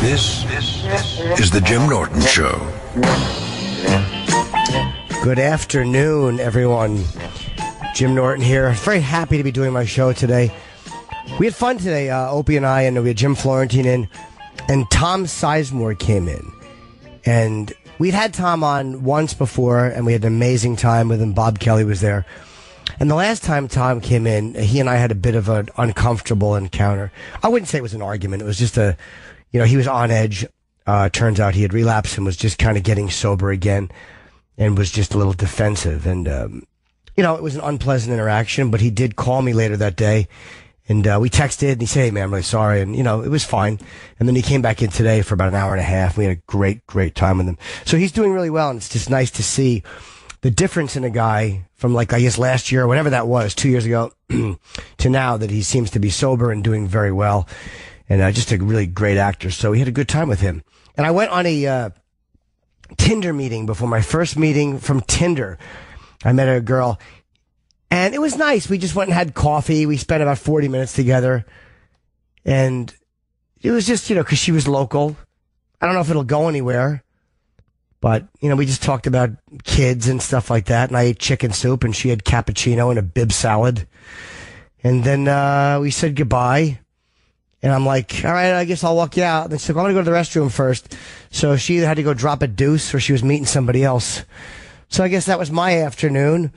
This is the Jim Norton Show. Good afternoon, everyone. Jim Norton here. Very happy to be doing my show today. We had fun today, Opie and I, and we had Jim Florentine in, and Tom Sizemore came in. And we'd had Tom on once before, and we had an amazing time with him. Bob Kelly was there. And the last time Tom came in, he and I had a bit of an uncomfortable encounter. I wouldn't say it was an argument. It was just he was on edge. Turns out he had relapsed and was just kind of getting sober again and was just a little defensive. And, it was an unpleasant interaction, but he did call me later that day. And we texted, and he said, "Hey, man, I'm really sorry." And, it was fine. And then he came back in today for about an hour and a half. We had a great, great time with him. So he's doing really well, and it's just nice to see the difference in a guy from, I guess last year, or whatever that was, 2 years ago, to now that he seems to be sober and doing very well. And just a really great actor. So we had a good time with him. And I went on a Tinder meeting before my first meeting from Tinder. I met a girl, and it was nice. We just went and had coffee. We spent about 40 minutes together. And it was just, because she was local. I don't know if it'll go anywhere. But, we just talked about kids and stuff like that. And I ate chicken soup, and she had cappuccino and a bib salad. And then we said goodbye. And I'm like, all right, I guess I'll walk you out. And she's like, I'm going to go to the restroom first. So she either had to go drop a deuce or she was meeting somebody else. So I guess that was my afternoon.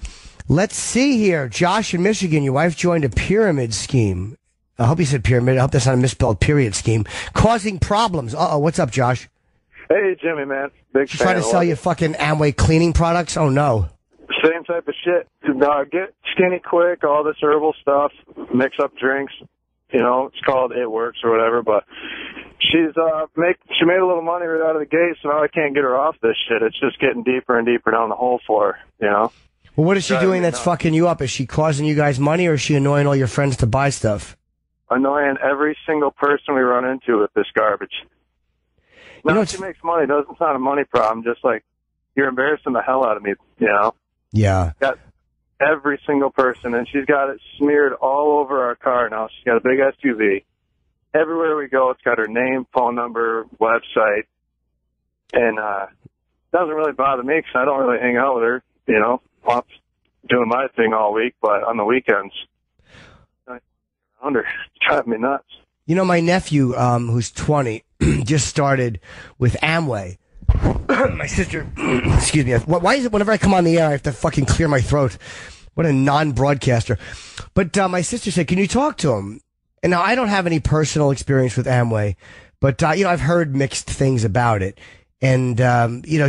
Let's see here. Josh in Michigan, your wife joined a pyramid scheme. I hope you said pyramid. I hope that's not a misspelled period scheme. Causing problems. Uh-oh, what's up, Josh? Hey, Jimmy, man. Big She's fan. trying to sell you fucking Amway cleaning products? Oh, no. Same type of shit. Get skinny quick, all this herbal stuff, mix up drinks. It's called It Works or whatever, but she made a little money right out of the gate, so now I can't get her off this shit. It's just getting deeper and deeper down the hole for her, Well, what is she doing that's fucking you up? Is she causing you guys money, or is she annoying all your friends to buy stuff? Annoying every single person we run into with this garbage. No, she makes money. It's not a money problem. Just you're embarrassing the hell out of me, Yeah. Got every single person, and she's got it smeared all over our car now. She's got a big SUV. Everywhere we go, it's got her name, phone number, website, and doesn't really bother me because I don't really hang out with her, I'm doing my thing all week, but on the weekends, I wonder, it's driving me nuts. My nephew, who's 20, just started with Amway. My sister, excuse me. Why is it whenever I come on the air, I have to fucking clear my throat? What a non-broadcaster. But my sister said, can you talk to him? And now I don't have any personal experience with Amway, but, I've heard mixed things about it. And,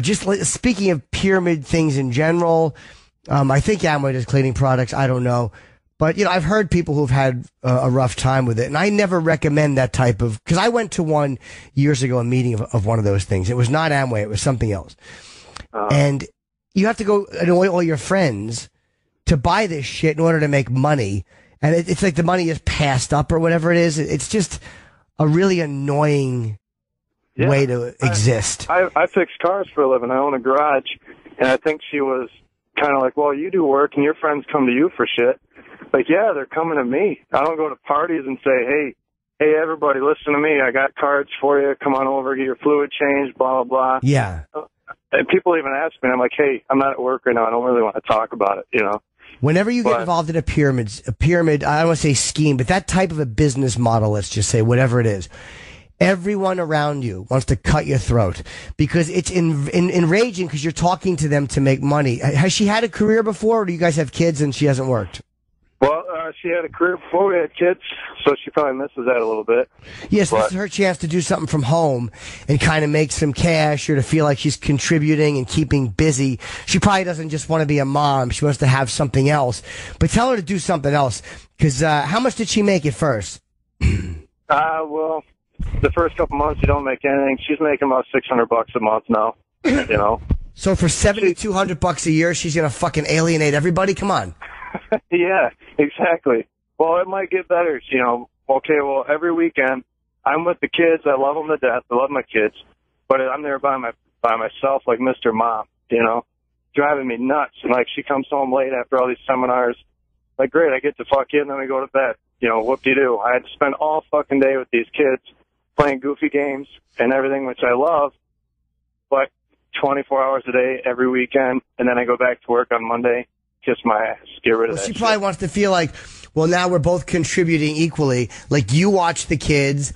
just speaking of pyramid things in general, I think Amway does cleaning products. I don't know. But, I've heard people who've had a rough time with it. And I never recommend that type of, because I went to one years ago, a meeting of one of those things. It was not Amway. It was something else. And you have to go annoy all your friends to buy this shit in order to make money. And it's like the money is passed up or whatever it is. It's just a really annoying way to exist. I fix cars for a living. I own a garage. And I think she was kind of like, well, you do work and your friends come to you for shit. Yeah, they're coming to me. I don't go to parties and say, hey, everybody, listen to me. I got cards for you. Come on over, get your fluid changed, blah, blah, blah. Yeah. And people even ask me, I'm like, hey, I'm not at work right now. I don't really want to talk about it, Whenever you get involved in a pyramid, I don't want to say scheme, but that type of a business model, let's just say, whatever it is, everyone around you wants to cut your throat because it's enraging because you're talking to them to make money. Has she had a career before, or do you guys have kids and she hasn't worked? Well, she had a career before we had kids, so she probably misses that a little bit. Yes, this is her chance to do something from home and kind of make some cash or to feel like she's contributing and keeping busy. She probably doesn't just want to be a mom. She wants to have something else. But tell her to do something else. Because how much did she make at first? Well, the first couple months you don't make anything. She's making about $600 a month now, So for $7,200 a year, she's going to fucking alienate everybody? Come on. Yeah, exactly. Well, it might get better, Okay, well, every weekend, I'm with the kids. I love them to death. I love my kids. But I'm there by myself like Mr. Mom, driving me nuts. And, she comes home late after all these seminars. Great, I get to fuck you, and then we go to bed. Whoop-de-doo. I had to spend all fucking day with these kids. playing goofy games and everything, which I love, but 24 hours a day, every weekend, and then I go back to work on Monday, kiss my ass, get rid of that She shit. probably wants to feel like, well, now we're both contributing equally. Like, you watch the kids,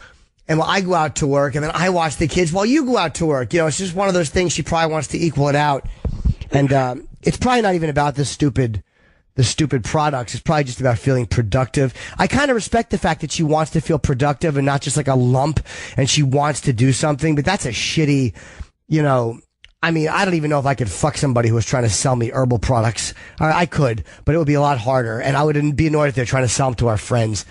and I go out to work, and then I watch the kids while you go out to work. You know, it's just one of those things. She probably wants to equal it out. And it's probably not even about the stupid products. It's probably just about feeling productive. I kind of respect the fact that she wants to feel productive and not just like a lump, and she wants to do something, but that's a shitty, you know, I mean, I don't even know if I could fuck somebody who was trying to sell me herbal products. I could, but it would be a lot harder, and I would be annoyed if they're trying to sell them to our friends.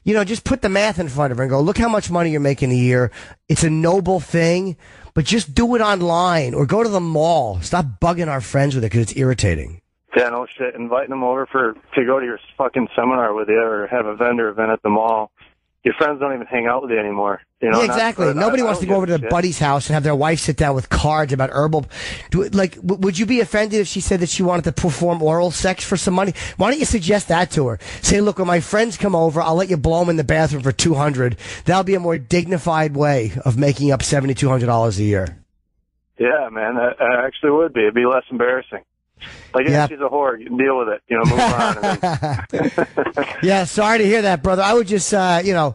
You know, just put the math in front of her and go, look how much money you're making a year. It's a noble thing, but just do it online or go to the mall. Stop bugging our friends with it because it's irritating. Yeah, no shit. Inviting them over to go to your fucking seminar with you or have a vendor event at the mall. Your friends don't even hang out with you anymore. You know, yeah, exactly. Nobody wants to go over to their buddy's house and have their wife sit down with cards about herbal. Would you be offended if she said that she wanted to perform oral sex for some money? Why don't you suggest that to her? Say, look, when my friends come over, I'll let you blow them in the bathroom for $200. That'll be a more dignified way of making up $7,200 a year. Yeah, man, that actually would be. It'd be less embarrassing. Like, yeah, she's a whore. You can deal with it. You know, move on. And then... Yeah, sorry to hear that, brother. I would just, tell her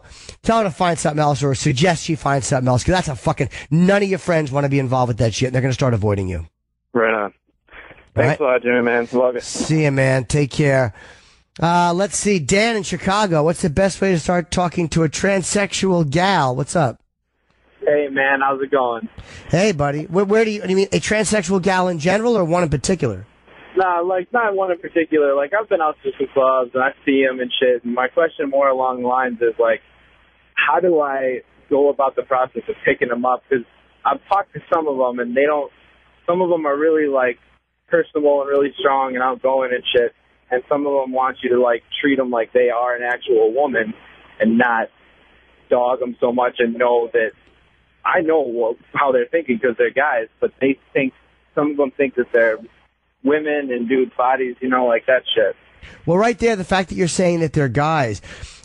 to find something else or suggest she finds something else, because that's a fucking... None of your friends want to be involved with that shit, and they're going to start avoiding you. Right on. Thanks a lot, Jimmy, man. Love it. See you, man. Take care. Let's see. Dan in Chicago. What's the best way to start talking to a transsexual gal? What's up? Hey, man. How's it going? Hey, buddy. Where do you mean a transsexual gal in general or one in particular? Nah, like, not one in particular. Like, I've been out to some clubs, and I see them and shit, and my question more along the lines is, like, how do I go about the process of picking them up? Because I've talked to some of them, and some of them are really, like, personable and really strong and outgoing and shit, and some of them want you to, like, treat them like they are an actual woman and not dog them so much and know that I know how they're thinking because they're guys, but some of them think that they're women and dude bodies, you know, like that shit. Well, right there, the fact that you're saying that they're guys,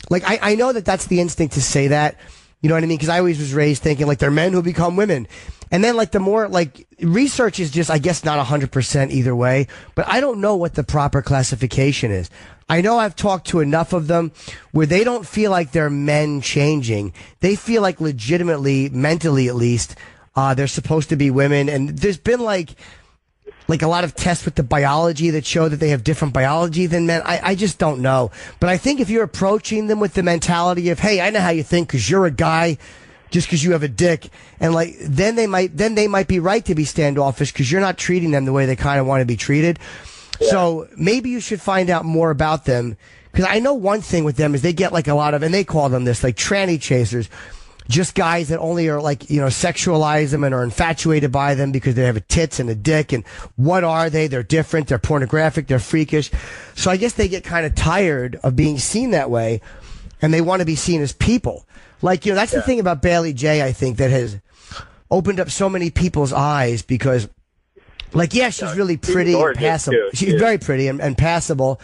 like, I know that that's the instinct to say that, you know what I mean? Because I always was raised thinking, like, they're men who become women. And then, like, the more, like, research is just, I guess, not 100% either way, but I don't know what the proper classification is. I know I've talked to enough of them where they don't feel like they're men changing. They feel like legitimately, mentally at least, they're supposed to be women. And there's been, like a lot of tests with the biology that show that they have different biology than men. I just don't know. But I think if you're approaching them with the mentality of, hey, I know how you think because you're a guy, just because you have a dick, and like, then they might be right to be standoffish because you're not treating them the way they kind of want to be treated. Yeah. So maybe you should find out more about them, because I know one thing with them is they get like a lot of, and they call them this, like tranny chasers. Just guys that only are like, you know, sexualize them and are infatuated by them because they have a tits and a dick. And what are they? They're different. They're pornographic. They're freakish. So I guess they get kind of tired of being seen that way, and they want to be seen as people. Like, you know, that's the thing about Bailey J, I think, that has opened up so many people's eyes because, like, yeah, she's really pretty and passable. She's very pretty and passable.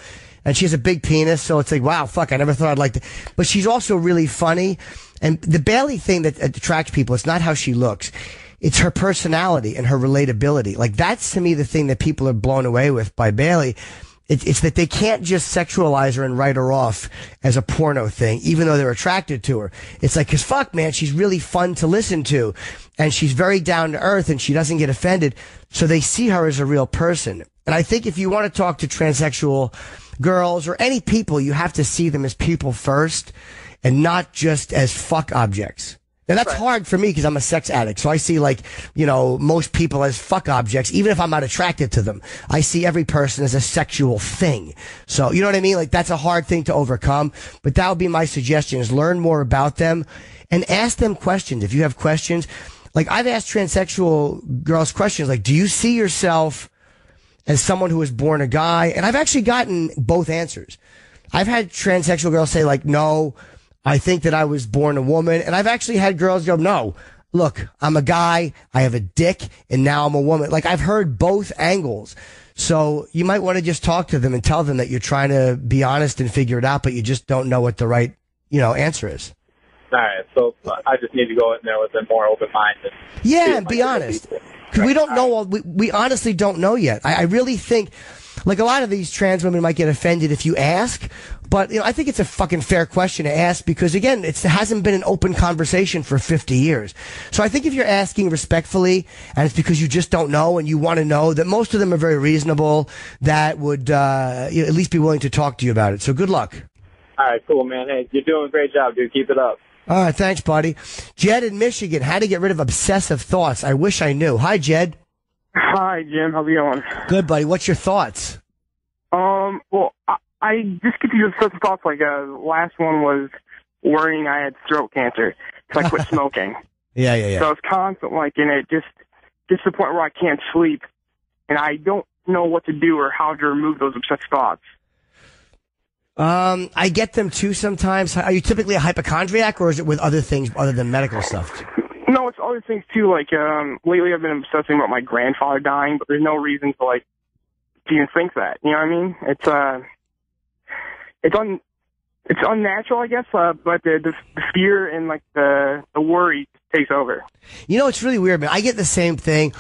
And she has a big penis, so it's like, wow, fuck, I never thought I'd like to. But she's also really funny. And the Bailey thing that attracts people, it's not how she looks. It's her personality and her relatability. Like, that's, to me, the thing that people are blown away with by Bailey. It's that they can't just sexualize her and write her off as a porno thing, even though they're attracted to her. It's like, 'cause fuck, man, she's really fun to listen to. And she's very down to earth and she doesn't get offended. So they see her as a real person. And I think if you want to talk to transsexual girls or any people, you have to see them as people first and not just as fuck objects. Now, that's hard for me because I'm a sex addict. So I see, like, you know, most people as fuck objects, even if I'm not attracted to them. I see every person as a sexual thing. So, you know what I mean? Like, that's a hard thing to overcome. But that would be my suggestion, is learn more about them and ask them questions. If you have questions, like, I've asked transsexual girls questions like, do you see yourself as someone who was born a guy? And I've actually gotten both answers. I've had transsexual girls say, like, no, I think that I was born a woman. And I've actually had girls go, no, look, I'm a guy, I have a dick, and now I'm a woman. Like, I've heard both angles. So you might want to just talk to them and tell them that you're trying to be honest and figure it out, but you just don't know what the right, you know, answer is. All right, so I just need to go in there with a more open mind. Yeah, and be honest. Because we don't know, we honestly don't know yet. I really think, like, a lot of these trans women might get offended if you ask, but, I think it's a fucking fair question to ask because, again, it hasn't been an open conversation for 50 years. So I think if you're asking respectfully, and it's because you just don't know and you want to know, that most of them are very reasonable, that would at least be willing to talk to you about it. So good luck. All right, cool, man. Hey, you're doing a great job, dude. Keep it up. All right, thanks, buddy. Jed in Michigan, how to get rid of obsessive thoughts. I wish I knew. Hi, Jed. Hi, Jim. How's it going? Good, buddy. What's your thoughts? Well, I just get these obsessive thoughts. Like, last one was worrying I had throat cancer, so I quit smoking. Yeah. So it's constant, like, and it just gets to the point where I can't sleep, and I don't know what to do or how to remove those obsessive thoughts. I get them too sometimes. Are you typically a hypochondriac, or is it with other things other than medical stuff? No, it's other things too. Like, lately I've been obsessing about my grandfather dying, but there's no reason to, like, to even think that. You know what I mean? It's unnatural, I guess, but the fear and, like, the worry takes over. It's really weird, man. I get the same thing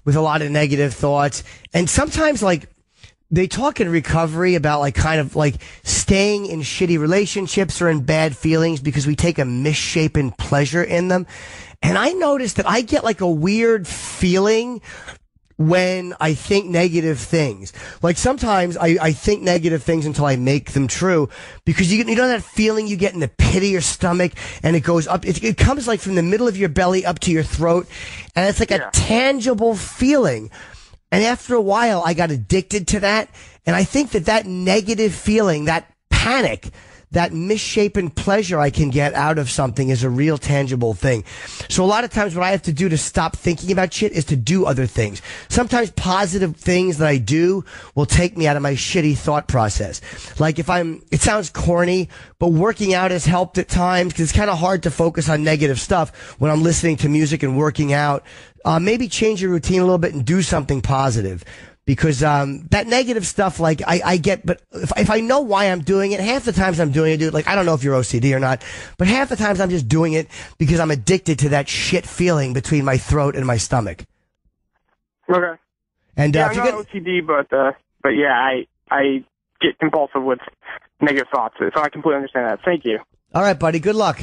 with a lot of negative thoughts, and sometimes, like, they talk in recovery about, like, kind of like staying in shitty relationships or in bad feelings because we take a misshapen pleasure in them. And I noticed that I get, like, a weird feeling when I think negative things. Like, sometimes I think negative things until I make them true, because you know that feeling you get in the pit of your stomach, and it goes up. It comes, like, from the middle of your belly up to your throat, and it's like a tangible feeling. And after a while, I got addicted to that. And I think that negative feeling, that panic, that misshapen pleasure I can get out of something is a real tangible thing. So a lot of times what I have to do to stop thinking about shit is to do other things. Sometimes positive things that I do will take me out of my shitty thought process. Like, it sounds corny, but working out has helped at times, because it's kind of hard to focus on negative stuff when I'm listening to music and working out. Maybe change your routine a little bit and do something positive. Because that negative stuff, like, I get, but if I know why I'm doing it, half the times I'm doing it, dude, like, I don't know if you're OCD or not, but half the times I'm just doing it because I'm addicted to that shit feeling between my throat and my stomach. Okay. And I'm not OCD, but yeah, I get compulsive with negative thoughts, so I completely understand that. Thank you. All right, buddy. Good luck.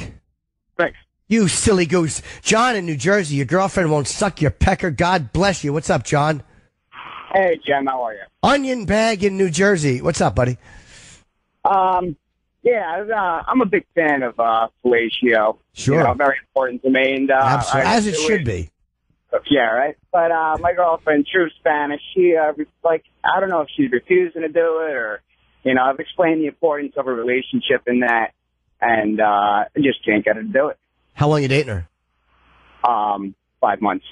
Thanks. You silly goose. John in New Jersey, your girlfriend won't suck your pecker. God bless you. What's up, John? Hey, Jim, how are you? Onion bag in New Jersey. What's up, buddy? Yeah, I'm a big fan of fellatio. Sure. Very important to me. And, absolutely. As it should be. Yeah, right? But my girlfriend, true Spanish, she, I don't know if she's refusing to do it or, I've explained the importance of a relationship in that, and I just can't get her to do it. How long you dating her? 5 months.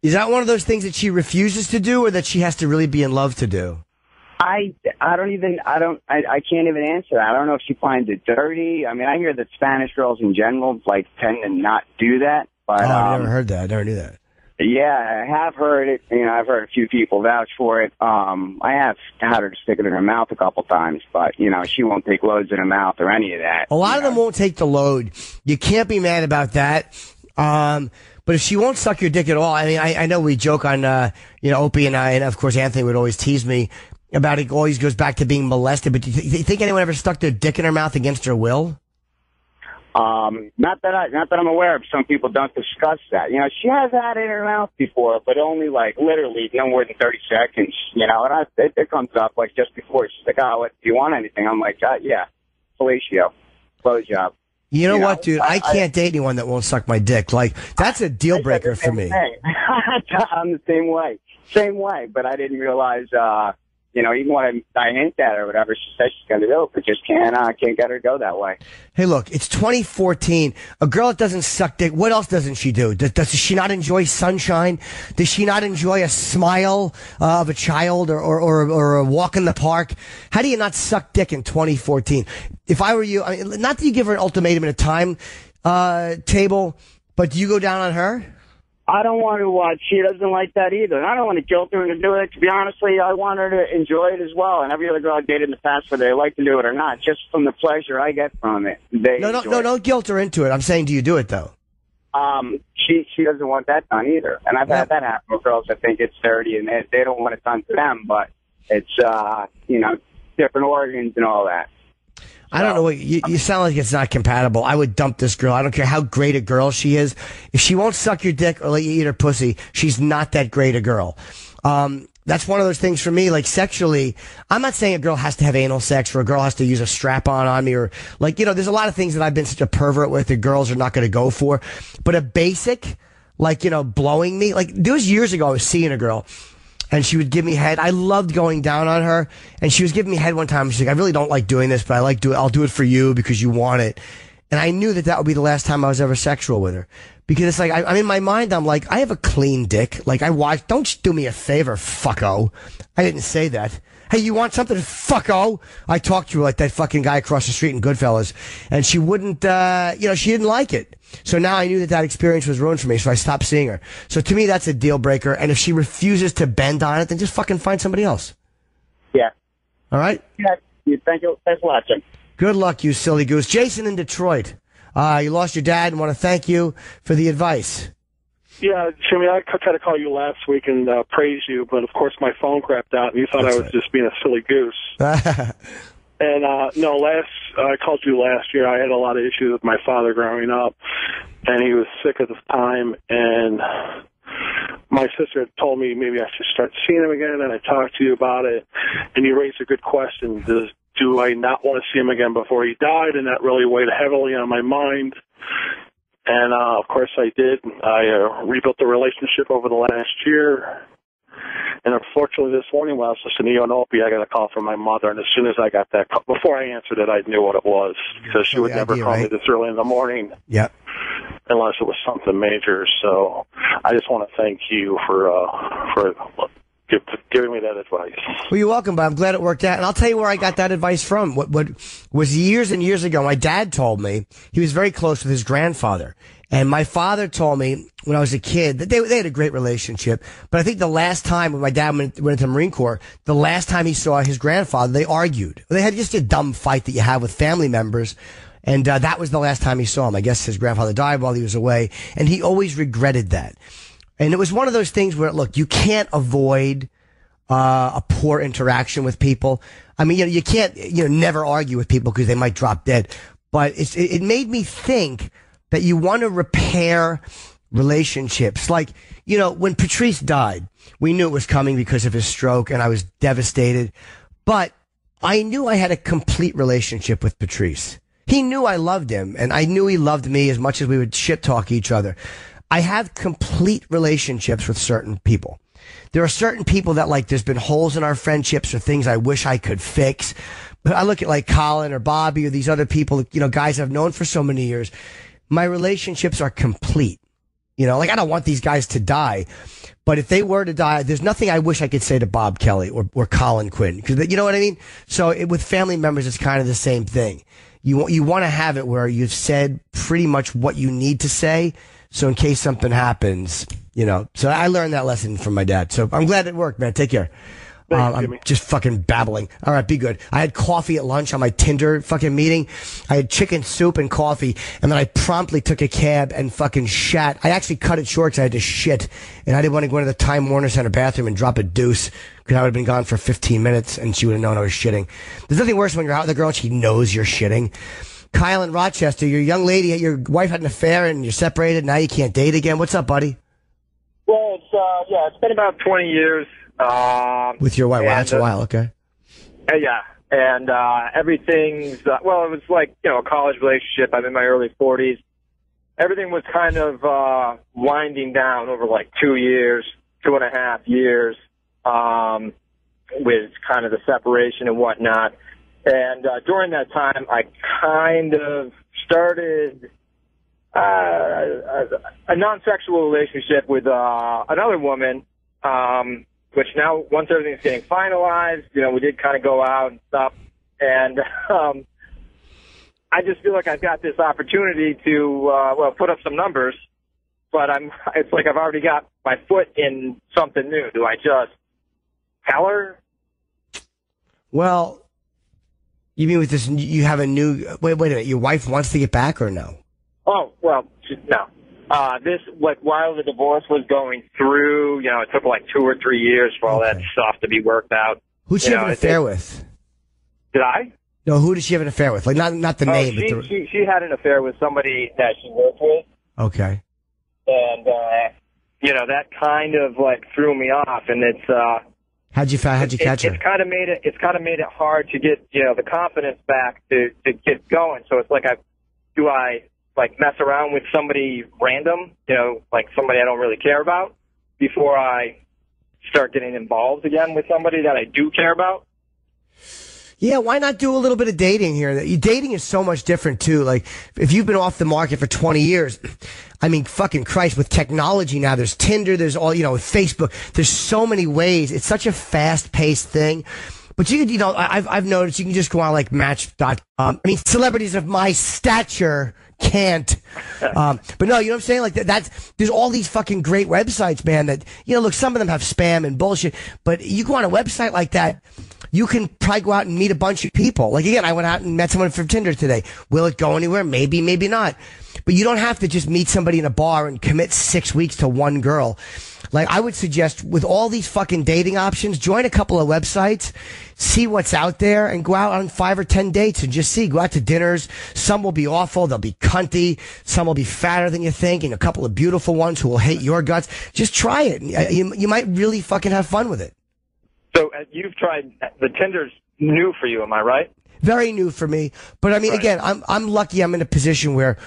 Is that one of those things that she refuses to do, or that she has to really be in love to do? I can't even answer that. I don't know if she finds it dirty. I mean, I hear that Spanish girls in general, like, tend to not do that. But, I never heard that. I never knew that. Yeah, I have heard it. I've heard a few people vouch for it. I have had her stick it in her mouth a couple times, but, she won't take loads in her mouth or any of that. A lot of them won't take the load. You can't be mad about that. But if she won't suck your dick at all, I mean, I know we joke on, Opie and I, and of course Anthony would always tease me about it. Always goes back to being molested. But do you think anyone ever stuck their dick in her mouth against her will? Not that I'm aware of. Some people don't discuss that. She has had it in her mouth before, but only, like, literally no more than 30 seconds. And it comes up, like, just before. She's like, "Oh, what, do you want anything?" I'm like, "Yeah, fellatio, blowjob." You know what, dude? I can't date anyone that won't suck my dick. Like, that's a deal breaker for me. I'm the same way. But I didn't realize, even when I hint at her or whatever, she says she's going to do it, but just can't get her to go that way. Hey, look, it's 2014. A girl that doesn't suck dick, what else doesn't she do? Does she not enjoy sunshine? Does she not enjoy a smile of a child or a walk in the park? How do you not suck dick in 2014? If I were you, I mean, not that you give her an ultimatum and a time table, but do you go down on her? I don't want to, she doesn't like that either. And I don't want to guilt her into doing it. To be honestly, I want her to enjoy it as well. And every other girl I've dated in the past, whether they like to do it or not, just from the pleasure I get from it. No, don't guilt her into it. I'm saying, do you do it, though? She doesn't want that done either. And I've had that happen with girls that think it's dirty and they don't want it done to them, but it's, different organs and all that. I don't know what you sound like it's not compatible. I would dump this girl. I don't care how great a girl she is. If she won't suck your dick or let you eat her pussy, she's not that great a girl. That's one of those things for me, like sexually. I'm not saying a girl has to have anal sex or a girl has to use a strap on me or there's a lot of things that I've been such a pervert with that girls are not going to go for. But a basic, blowing me, there was years ago I was seeing a girl. And she would give me head. I loved going down on her. And she was giving me head one time. She's like, I really don't like doing this, but I'll do it for you because you want it. And I knew that would be the last time I was ever sexual with her. Because it's like, I'm in my mind, I'm like, I have a clean dick. Don't do me a favor, fucko. I didn't say that. Hey, you want something? Fucko. I talked to her like that fucking guy across the street in Goodfellas. And she wouldn't, she didn't like it. So now I knew that experience was ruined for me, so I stopped seeing her. So to me, that's a deal breaker. And if she refuses to bend on it, then just fucking find somebody else. Yeah. All right? Yeah. Thank you. Thanks a lot, Jim. Good luck, you silly goose. Jason in Detroit. You lost your dad and want to thank you for the advice. Yeah, Jimmy, I tried to call you last week and praise you, but of course my phone crapped out and you thought I was just being a silly goose. And I called you last year. I had a lot of issues with my father growing up, and he was sick at the time, and my sister had told me maybe I should start seeing him again, and I talked to you about it, and you raised a good question. Do I not want to see him again before he died? And that really weighed heavily on my mind. And, of course, I did. I rebuilt the relationship over the last year. And unfortunately, this morning when I was listening to you on Opie, I got a call from my mother. And as soon as I got that call, before I answered it, I knew what it was. Because she would never call me this early in the morning. Yep. Unless it was something major. So I just want to thank you for giving me that advice. Well, you're welcome, but I'm glad it worked out. And I'll tell you where I got that advice from. What was years and years ago, my dad told me he was very close with his grandfather. And my father told me when I was a kid that they had a great relationship. But I think the last time when my dad went into the Marine Corps, the last time he saw his grandfather, they argued. They had just a dumb fight that you have with family members. And that was the last time he saw him. I guess his grandfather died while he was away. And he always regretted that. And it was one of those things where, look, you can't avoid a poor interaction with people. I mean, you can't, never argue with people because they might drop dead. But it made me think that you want to repair relationships. Like, when Patrice died, we knew it was coming because of his stroke, and I was devastated. But I knew I had a complete relationship with Patrice. He knew I loved him, and I knew he loved me as much as we would shit talk each other. I have complete relationships with certain people. There are certain people that, there's been holes in our friendships or things I wish I could fix. But I look at Colin or Bobby or these other people, guys I've known for so many years. My relationships are complete. I don't want these guys to die. But if they were to die, there's nothing I wish I could say to Bob Kelly or Colin Quinn. Cause you know what I mean? So with family members, it's kind of the same thing. You want to have it where you've said pretty much what you need to say. So in case something happens, so I learned that lesson from my dad. So I'm glad it worked, man. Take care. I'm just fucking babbling. All right, be good. I had coffee at lunch on my Tinder fucking meeting. I had chicken soup and coffee, and then I promptly took a cab and fucking shat. I actually cut it short because I had to shit, and I didn't want to go into the Time Warner Center bathroom and drop a deuce because I would have been gone for 15 minutes, and she would have known I was shitting. There's nothing worse when you're out with a girl and she knows you're shitting. Kyle in Rochester, your young lady, your wife had an affair and you're separated. Now you can't date again. What's up, buddy? Well, it's been about 20 years. With your wife? Well, that's a while, okay. Yeah, and everything's, it was like, a college relationship. I'm in my early 40s. Everything was kind of winding down over 2 years, 2.5 years, with kind of the separation and whatnot. And during that time, I kind of started a non-sexual relationship with another woman, which now, once everything's getting finalized, we did kind of go out and stuff. And I just feel like I've got this opportunity to, put up some numbers. but it's like I've already got my foot in something new. Do I just tell her? Well, you mean with this, you have a new, wait a minute, your wife wants to get back or no? Oh, well, no. This, like, while the divorce was going through, it took like 2 or 3 years for all that stuff to be worked out. Who'd she have an affair with? Did I? No, who did she have an affair with? Like, not the name. But she had an affair with somebody that she worked with. Okay. And, that kind of, like, threw me off, and it's, How'd you catch her? It's kind of made it hard to get, the confidence back to get going. So it's like, do I mess around with somebody random, like somebody I don't really care about, before I start getting involved again with somebody that I do care about? Yeah, why not do a little bit of dating here? Dating is so much different, too. Like, if you've been off the market for 20 years, I mean, fucking Christ, with technology now, there's Tinder, there's all, Facebook, there's so many ways. It's such a fast-paced thing. But you could, I've noticed you can just go on like Match.com. I mean, celebrities of my stature can't. But no, you know what I'm saying? Like there's all these fucking great websites, man, that, look, some of them have spam and bullshit, but you go on a website like that, you can probably go out and meet a bunch of people. Like, again, I went out and met someone from Tinder today. Will it go anywhere? Maybe, maybe not. But you don't have to just meet somebody in a bar and commit 6 weeks to one girl. Like, I would suggest, with all these fucking dating options, join a couple of websites, see what's out there, and go out on 5 or 10 dates and just see. Go out to dinners. Some will be awful. They'll be cunty. Some will be fatter than you think, and a couple of beautiful ones who will hate your guts. Just try it. You might really fucking have fun with it. So you've tried, the Tinder's new for you, am I right? Very new for me. But I mean, right. Again, I'm lucky I'm in a position where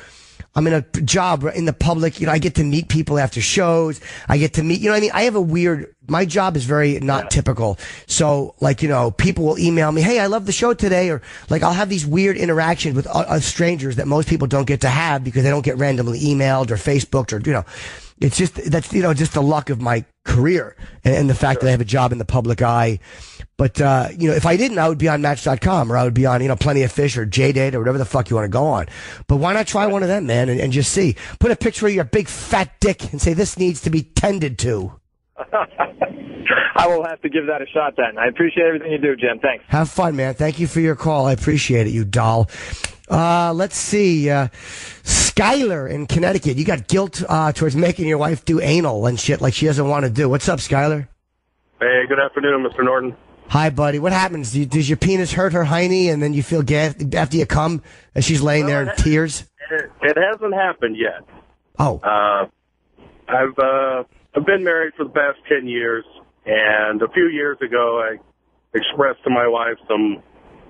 I'm in a job in the public. I get to meet people after shows. I get to meet, I have my job is very not typical. So, people will email me, hey, I love the show today. Or, I'll have these weird interactions with strangers that most people don't get to have because they don't get randomly emailed or Facebooked or, it's just, that's, just the luck of my career and the fact that I have a job in the public eye. But, if I didn't, I would be on Match.com or I would be on, Plenty of Fish or JDate or whatever the fuck you want to go on. But why not try one of them, man, and just see. Put a picture of your big fat dick and say, this needs to be tended to. I will have to give that a shot then. I appreciate everything you do, Jim. Thanks. Have fun, man. Thank you for your call. I appreciate it, you doll. Let's see. Skylar in Connecticut. You got guilt towards making your wife do anal and shit like she doesn't want to do. What's up, Skylar? Hey, good afternoon, Mr. Norton. Hi, buddy. What happens? Does your penis hurt her hiney and then you feel gassed after you come and she's laying there in tears? It hasn't happened yet. Oh. I've been married for the past 10 years, and a few years ago I expressed to my wife some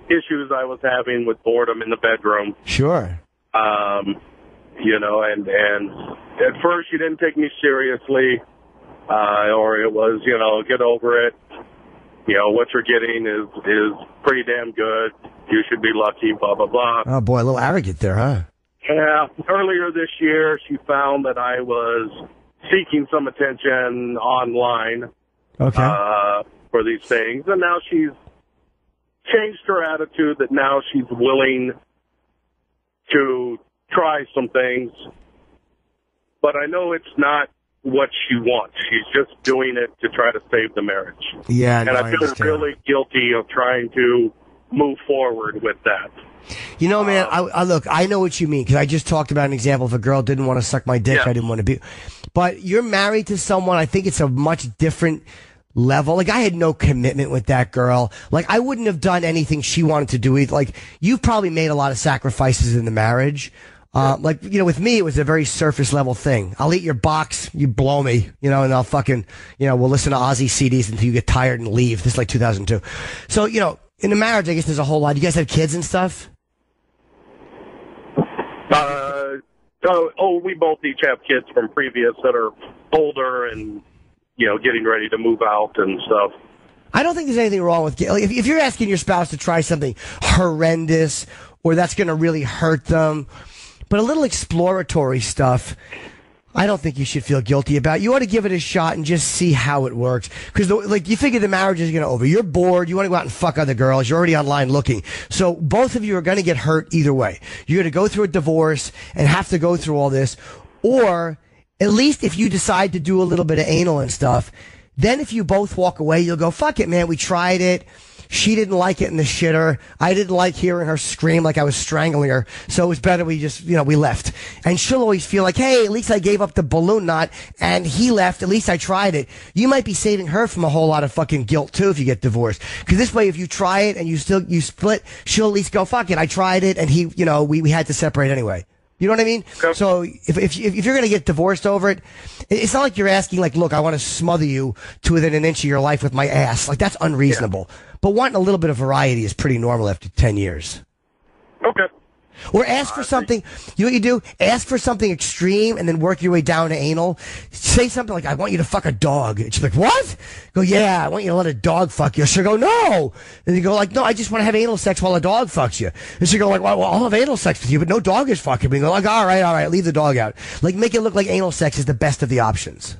issues I was having with boredom in the bedroom. Sure. And at first she didn't take me seriously, or it was, get over it. What you're getting is pretty damn good. You should be lucky, blah, blah, blah. Oh, boy, a little arrogant there, huh? Yeah. Earlier this year, she found that I was seeking some attention online for these things, and now she's changed her attitude that now she's willing to try some things, but I know it's not what she wants. She's just doing it to try to save the marriage. Yeah, and I feel really guilty of trying to move forward with that. Man, I look, I know what you mean, because I just talked about an example. If a girl didn't want to suck my dick, I didn't want to be. But you're married to someone, I think it's a much different level. Like, I had no commitment with that girl. Like, I wouldn't have done anything she wanted to do either. Like, you've probably made a lot of sacrifices in the marriage. With me, it was a very surface level thing. I'll eat your box, you blow me, and I'll fucking, we'll listen to Ozzy CDs until you get tired and leave. This is like 2002. So, in the marriage, I guess there's a whole lot. You guys have kids and stuff? We both each have kids from previous that are older and, getting ready to move out and stuff. I don't think there's anything wrong with if you're asking your spouse to try something horrendous or that's going to really hurt them, but a little exploratory stuff, I don't think you should feel guilty about. You ought to give it a shot and just see how it works. Because, you figure the marriage is going to over. You're bored. You want to go out and fuck other girls. You're already online looking. So both of you are going to get hurt either way. You're going to go through a divorce and have to go through all this. Or at least if you decide to do a little bit of anal and stuff, then if you both walk away, you'll go, fuck it, man, we tried it. She didn't like it in the shitter. I didn't like hearing her scream like I was strangling her. So it was better we just, we left. And she'll always feel like, hey, at least I gave up the balloon knot and he left. At least I tried it. You might be saving her from a whole lot of fucking guilt too if you get divorced. Because this way, if you try it and you split, she'll at least go, fuck it, I tried it and he, we had to separate anyway. You know what I mean? Okay. So if you're going to get divorced over it, it's not like you're asking, like, look, I want to smother you to within an inch of your life with my ass. Like, that's unreasonable. Yeah. But wanting a little bit of variety is pretty normal after 10 years. Okay. Or ask for something, you know what you do? Ask for something extreme and then work your way down to anal. Say something like, I want you to fuck a dog. And she's like, what? Go, yeah, I want you to let a dog fuck you. She'll go, no. And you go like, no, I just want to have anal sex while a dog fucks you. And she'll go like, well, I'll have anal sex with you, but no dog is fucking me. And go like, all right, leave the dog out. Like, make it look like anal sex is the best of the options.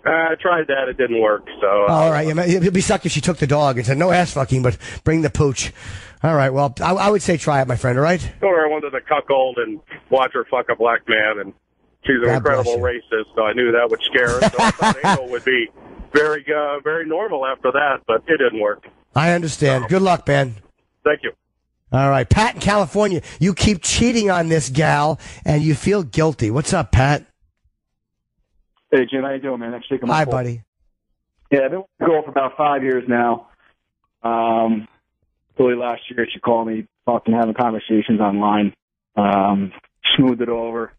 I tried that. It didn't work. So. All right. It'd be sucked if she took the dog and said, no ass fucking, but bring the pooch. All right. Well, I would say try it, my friend. All right. Or I wanted to cuckold and watch her fuck a black man, and she's an incredible racist, so I knew that would scare her. So I thought anal would be very normal after that, but it didn't work. I understand. So. Good luck, man. Thank you. All right, Pat in California. You keep cheating on this gal, and you feel guilty. What's up, Pat? Hey, Jim. How you doing, man? Thanks for taking my call. Hi, buddy. Yeah, I've been with a girl for about 5 years now. Early last year, she called me, fucking having conversations online. Smoothed it over.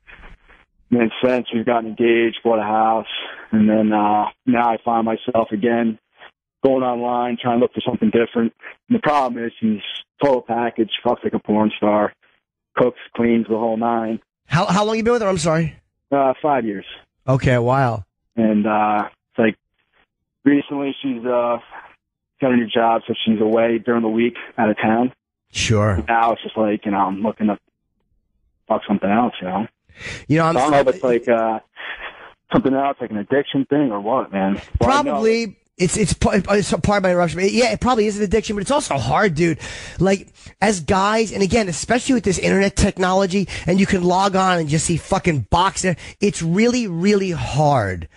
And then since we've gotten engaged, bought a house, and then now I find myself again going online, trying to look for something different. And the problem is she's total package, fucks like a porn star, cooks, cleans, the whole nine. How long you been with her? I'm sorry. 5 years. Okay, a while. And it's like recently she's got a new job, so she's away during the week out of town. Sure. And now it's just like, I'm looking to fuck something else, I don't know if it's like something else, like an addiction thing or what, man. Probably. It's part of my interruption. Yeah, it probably is an addiction, but it's also hard, dude. Like, as guys, and again, especially with this internet technology, and you can log on and just see fucking boxes, it's really, really hard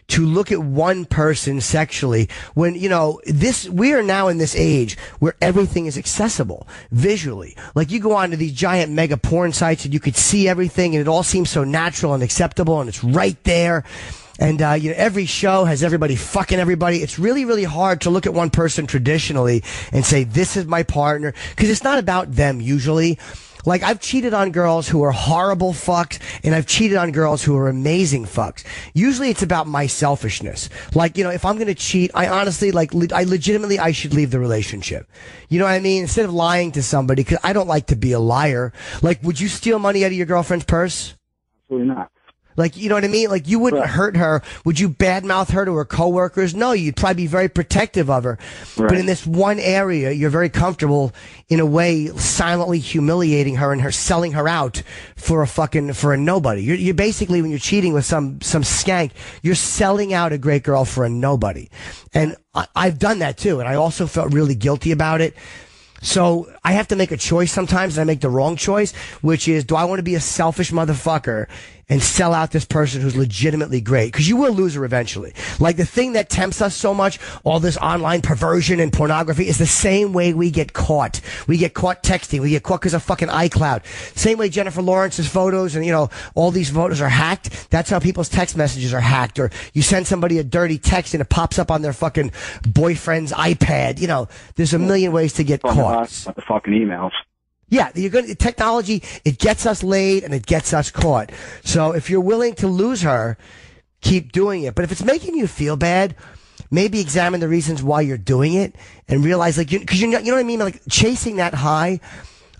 to look at one person sexually when, we are now in this age where everything is accessible visually. Like, you go onto these giant mega porn sites and you could see everything and it all seems so natural and acceptable and it's right there. And, every show has everybody fucking everybody. It's really, really hard to look at one person traditionally and say, this is my partner. Cause it's not about them usually. Like, I've cheated on girls who are horrible fucks, and I've cheated on girls who are amazing fucks. Usually it's about my selfishness. Like, if I'm gonna cheat, I honestly, I should leave the relationship. You know what I mean? Instead of lying to somebody, cause I don't like to be a liar. Like, would you steal money out of your girlfriend's purse? Absolutely not. Like, you know what I mean? Like, you wouldn't hurt her. Would you badmouth her to her coworkers? No, you'd probably be very protective of her. Right. But in this one area, you're very comfortable, in a way, silently humiliating her and selling her out for a nobody. You're basically, when you're cheating with some skank, you're selling out a great girl for a nobody. And I've done that too, and I also felt really guilty about it. So I have to make a choice sometimes, and I make the wrong choice, which is, do I want to be a selfish motherfucker and sell out this person who's legitimately great? Because you will lose her eventually. Like, the thing that tempts us so much, all this online perversion and pornography, is the same way we get caught. We get caught texting. We get caught because of fucking iCloud. Same way Jennifer Lawrence's photos and, all these photos are hacked. That's how people's text messages are hacked. Or you send somebody a dirty text and it pops up on their fucking boyfriend's iPad. There's a million ways to get caught. The fucking emails. Yeah, technology, it gets us laid and it gets us caught. So if you're willing to lose her, keep doing it. But if it's making you feel bad, maybe examine the reasons why you're doing it and realize, because you know what I mean? Like, chasing that high,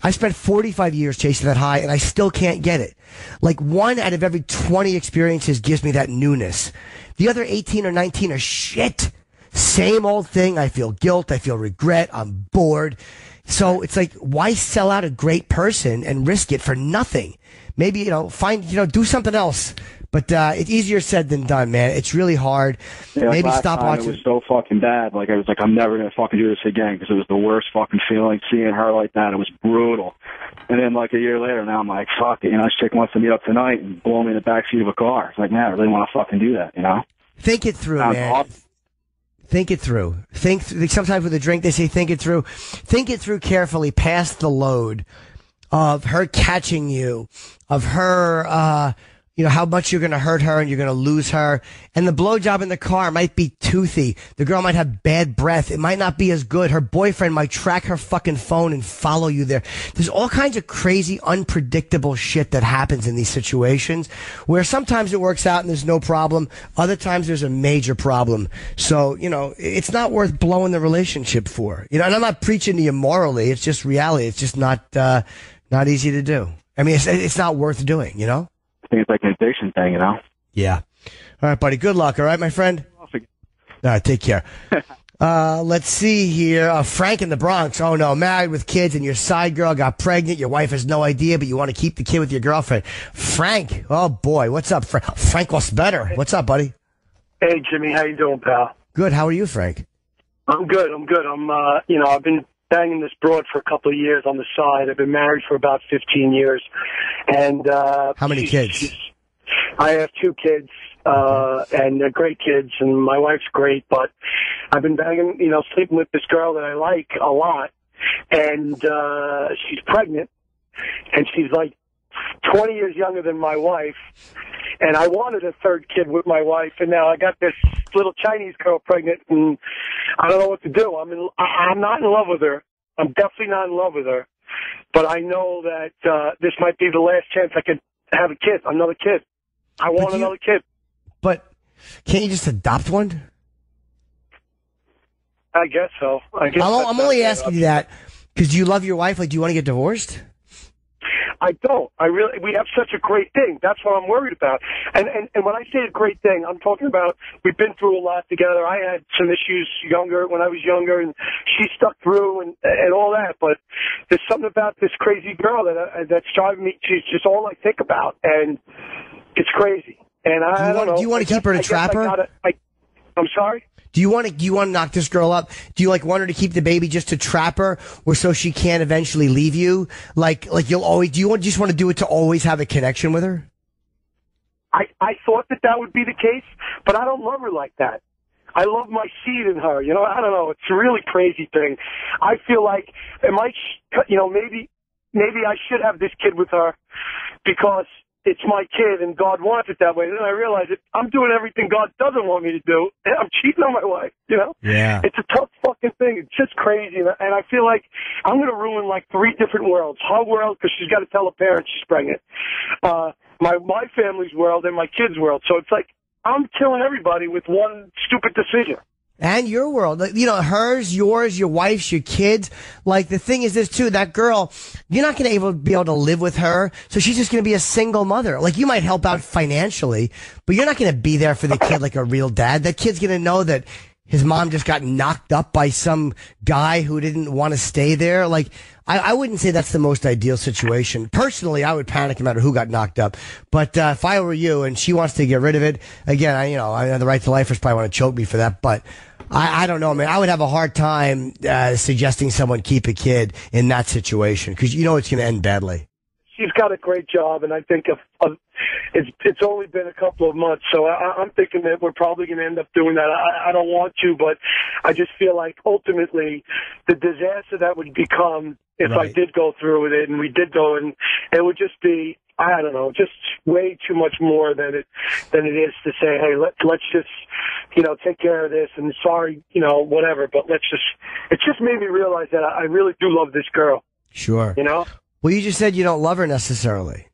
I spent 45 years chasing that high and I still can't get it. Like, 1 out of every 20 experiences gives me that newness. The other 18 or 19 are shit. Same old thing. I feel guilt. I feel regret. I'm bored. So it's like, why sell out a great person and risk it for nothing? Maybe, do something else. But it's easier said than done, man. It's really hard. Yeah, Maybe last stop time watching. It was so fucking bad. Like, I was like, I'm never going to fucking do this again because it was the worst fucking feeling seeing her like that. It was brutal. And then, like, a year later, now I'm like, fuck it. You know, this chick wants to meet up tonight and blow me in the backseat of a car. It's like, man, I really want to fucking do that, you know? Think it through, man. Awesome. Think it through. Sometimes with a drink, they say think it through. Think it through carefully past the load of her catching you, of her, how much you're going to hurt her and you're going to lose her. And the blowjob in the car might be toothy. The girl might have bad breath. It might not be as good. Her boyfriend might track her fucking phone and follow you there. There's all kinds of crazy, unpredictable shit that happens in these situations where sometimes it works out and there's no problem. Other times there's a major problem. So, it's not worth blowing the relationship for. And I'm not preaching to you morally. It's just reality. It's just not easy to do. I mean, it's not worth doing, I think it's like an addiction thing, Yeah. All right, buddy. Good luck. All right, my friend? All right, take care. Let's see here. Frank in the Bronx. Oh, no. Married with kids and your side girl got pregnant. Your wife has no idea, but you want to keep the kid with your girlfriend. Frank. Oh, boy. What's up, Frank? Frank was better. What's up, buddy? Hey, Jimmy. How you doing, pal? Good. How are you, Frank? I'm good. I've been banging this broad for a couple of years on the side. I've been married for about 15 years. And how many kids? I have 2 kids, and they're great kids, and my wife's great, but I've been banging, sleeping with this girl that I like a lot, and she's pregnant, and she's like 20 years younger than my wife, and I wanted a 3rd kid with my wife, and now I got this little Chinese girl pregnant, and I don't know what to do. I'm not in love with her. I'm definitely not in love with her, but I know that this might be the last chance I could have another kid. I want another kid. But can't you just adopt one? I guess so. I'm only asking you that because do you love your wife? Like, do you want to get divorced? I don't. We have such a great thing. That's what I'm worried about. And when I say a great thing, I'm talking about we've been through a lot together. I had some issues when I was younger, and she stuck through and all that. But there's something about this crazy girl that's driving me. She's just all I think about, and it's crazy. And I don't know. Do you want to keep her to trap her? I'm sorry? Do you want to knock this girl up? Do you want her to keep the baby just to trap her, or so she can't eventually leave you? Like you'll always. Do you just want to do it to always have a connection with her? I thought that would be the case, but I don't love her like that. I love my seed in her. I don't know. It's a really crazy thing. I feel like maybe I should have this kid with her because it's my kid and God wants it that way. And then I realize I'm doing everything God doesn't want me to do. And I'm cheating on my wife, Yeah. It's a tough fucking thing. It's just crazy. And I feel like I'm going to ruin like 3 different worlds. Her world, because she's got to tell her parents she's pregnant. My family's world and my kids' world. So it's like I'm killing everybody with one stupid decision. And your world, hers, yours, your wife's, your kids. Like, the thing is this, too, that girl, you're not going to be able to live with her, so she's just going to be a single mother. Like, you might help out financially, but you're not going to be there for the kid like a real dad. That kid's going to know that his mom just got knocked up by some guy who didn't want to stay there. Like, I wouldn't say that's the most ideal situation. Personally, I would panic no matter who got knocked up. But if I were you and she wants to get rid of it, again, I the right to lifers probably want to choke me for that, but I don't know, man. I would have a hard time suggesting someone keep a kid in that situation because it's going to end badly. She's got a great job, and I think it's only been a couple of months, so I'm thinking that we're probably going to end up doing that. I don't want to, but I just feel like ultimately the disaster that would become if I did go through with it, and we did go, and it would just be, I don't know, just way too much more than it is to say, hey, let's just, take care of this, and sorry, whatever, but it just made me realize that I really do love this girl. Sure. Well, you just said you don't love her necessarily.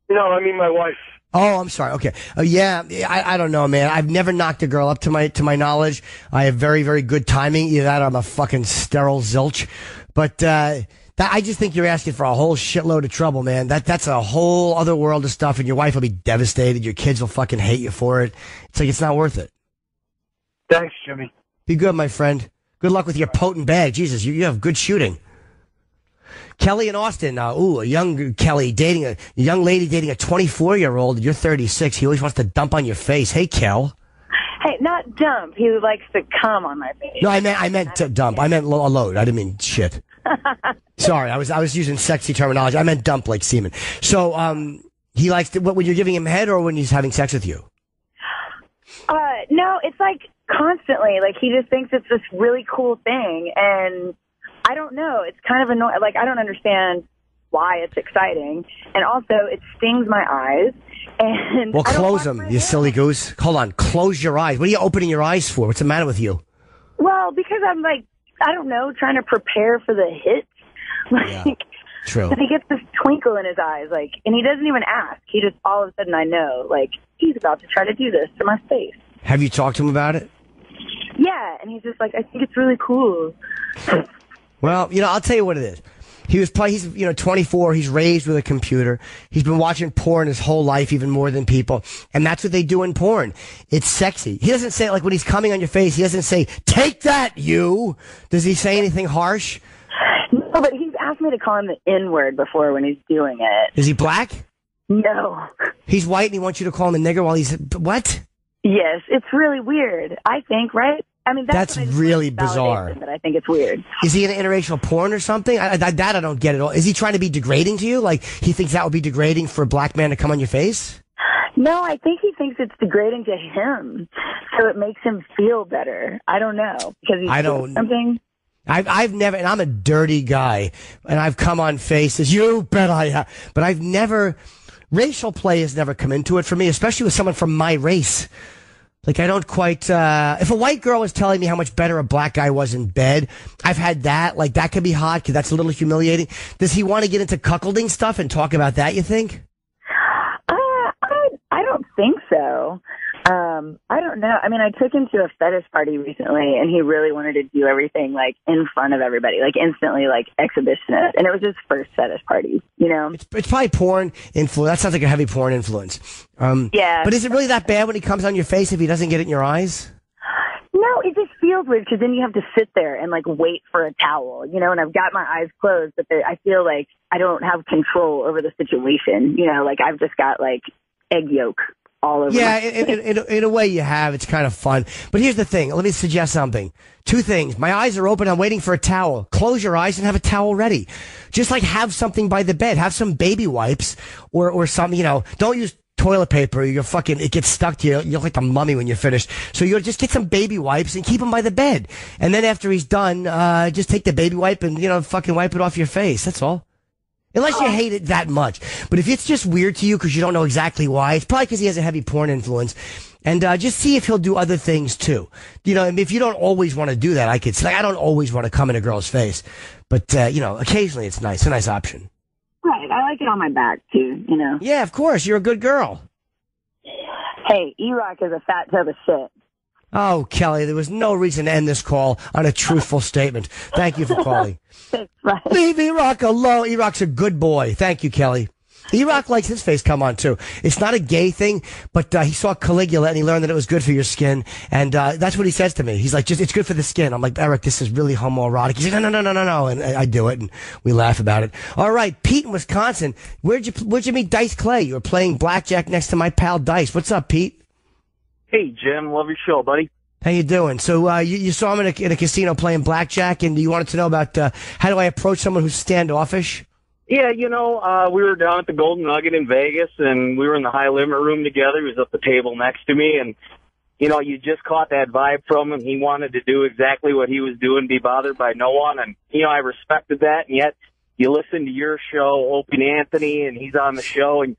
No, I mean my wife. Oh, I'm sorry. Okay. Yeah, I don't know, man. I've never knocked a girl up to my knowledge. I have very, very good timing. Either that or I'm a fucking sterile zilch. But I just think you're asking for a whole shitload of trouble, man. That's a whole other world of stuff, and your wife will be devastated. Your kids will fucking hate you for it. It's like it's not worth it. Thanks, Jimmy. Be good, my friend. Good luck with your potent bag. Jesus, you have good shooting. Kelly in Austin. A young Kelly dating a young lady dating a 24-year-old. You're 36. He always wants to dump on your face. Hey, Kel. Hey, not dump. He likes to come on my face. No, I meant to dump. I meant a load. I didn't mean shit. Sorry, I was using sexy terminology. I meant dump like semen. So, he likes to, when you're giving him head or when he's having sex with you? No, it's like constantly. Like, he just thinks it's this really cool thing, and I don't know. It's kind of annoying. Like, I don't understand why it's exciting, and also it stings my eyes. And well, close them, you silly goose. Hold on, close your eyes. What are you opening your eyes for? What's the matter with you? Well, because I'm like, I don't know, trying to prepare for the hit. Like, yeah, true. And he gets this twinkle in his eyes, like, and he doesn't even ask. He just all of a sudden I know, like, he's about to try to do this to my face. Have you talked to him about it? Yeah, and he's just like, I think it's really cool. Well, I'll tell you what it is. He's 24. He's raised with a computer. He's been watching porn his whole life, even more than people. And that's what they do in porn. It's sexy. He doesn't say, like, when he's coming on your face, he doesn't say, take that, you. Does he say anything harsh? No, but he's asked me to call him the N-word before when he's doing it. Is he black? No. He's white and he wants you to call him a nigger while he's, what? Yes, it's really weird, I think, right? I mean, that's really bizarre. But I think it's weird. Is he into interracial porn or something? That I don't get at all. Is he trying to be degrading to you? Like, he thinks that would be degrading for a black man to come on your face? No, I think he thinks it's degrading to him, so it makes him feel better. I don't know, because he's doing something. I've never, and I'm a dirty guy, and I've come on faces. You bet I have. But I've never, racial play has never come into it for me, especially with someone from my race. Like, I don't quite, if a white girl was telling me how much better a black guy was in bed, I've had that. Like, that could be hot, because that's a little humiliating. Does he want to get into cuckolding stuff and talk about that, you think? I don't think so. I don't know. I mean, I took him to a fetish party recently, and he really wanted to do everything, like, in front of everybody, like, instantly, like, exhibitionist. And it was his first fetish party, It's probably porn influence. That sounds like a heavy porn influence. Yeah. But is it really that bad when he comes on your face if he doesn't get it in your eyes? No, it just feels weird, because then you have to sit there and, like, wait for a towel, and I've got my eyes closed, but I feel like I don't have control over the situation, like, I've just got, like, egg yolk all over. Yeah, in a way you have. It's kind of fun. But here's the thing. Let me suggest something. Two things. My eyes are open. I'm waiting for a towel. Close your eyes and have a towel ready. Just like have something by the bed. Have some baby wipes or some, don't use toilet paper. It gets stuck to you. You look like a mummy when you're finished. So you just get some baby wipes and keep them by the bed. And then after he's done, just take the baby wipe and, fucking wipe it off your face. That's all. Unless you hate it that much. But if it's just weird to you because you don't know exactly why, it's probably because he has a heavy porn influence. And just see if he'll do other things too. If you don't always want to do that, I don't always want to come in a girl's face. But, occasionally it's nice. A nice option. Right. I like it on my back too, Yeah, of course. You're a good girl. Hey, E-Rock is a fat tub of shit. Oh, Kelly, there was no reason to end this call on a truthful statement. Thank you for calling. Right. Leave E-Rock alone. E-Rock's a good boy. Thank you, Kelly. E-Rock likes his face come on, too. It's not a gay thing, but he saw Caligula and he learned that it was good for your skin. And that's what he says to me. He's like, it's good for the skin. I'm like, Eric, this is really homoerotic. He's like, no. And I do it, and we laugh about it. All right, Pete in Wisconsin. Where'd you meet Dice Clay? You were playing blackjack next to my pal Dice. What's up, Pete? Hey, Jim. Love your show, buddy. How you doing? So you saw him in a casino playing blackjack, and you wanted to know about how do I approach someone who's standoffish? Yeah, we were down at the Golden Nugget in Vegas, and we were in the high limit room together. He was at the table next to me, and, you just caught that vibe from him. He wanted to do exactly what he was doing, be bothered by no one, and, I respected that, and yet you listen to your show, Opie and Anthony, and he's on the show, and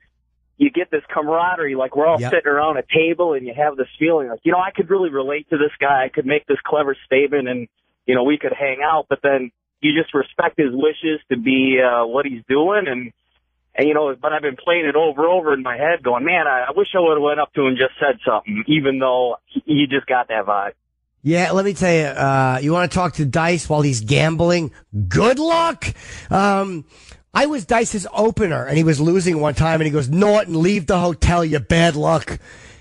you get this camaraderie, like we're all sitting around a table and you have this feeling like, I could really relate to this guy. I could make this clever statement and, we could hang out, but then you just respect his wishes to be what he's doing. And but I've been playing it over in my head going, man, I wish I would have went up to him and just said something, even though you just got that vibe. Yeah, let me tell you, you want to talk to Dice while he's gambling? Good luck! I was Dice's opener, and he was losing one time, and he goes, Norton, leave the hotel, you bad luck.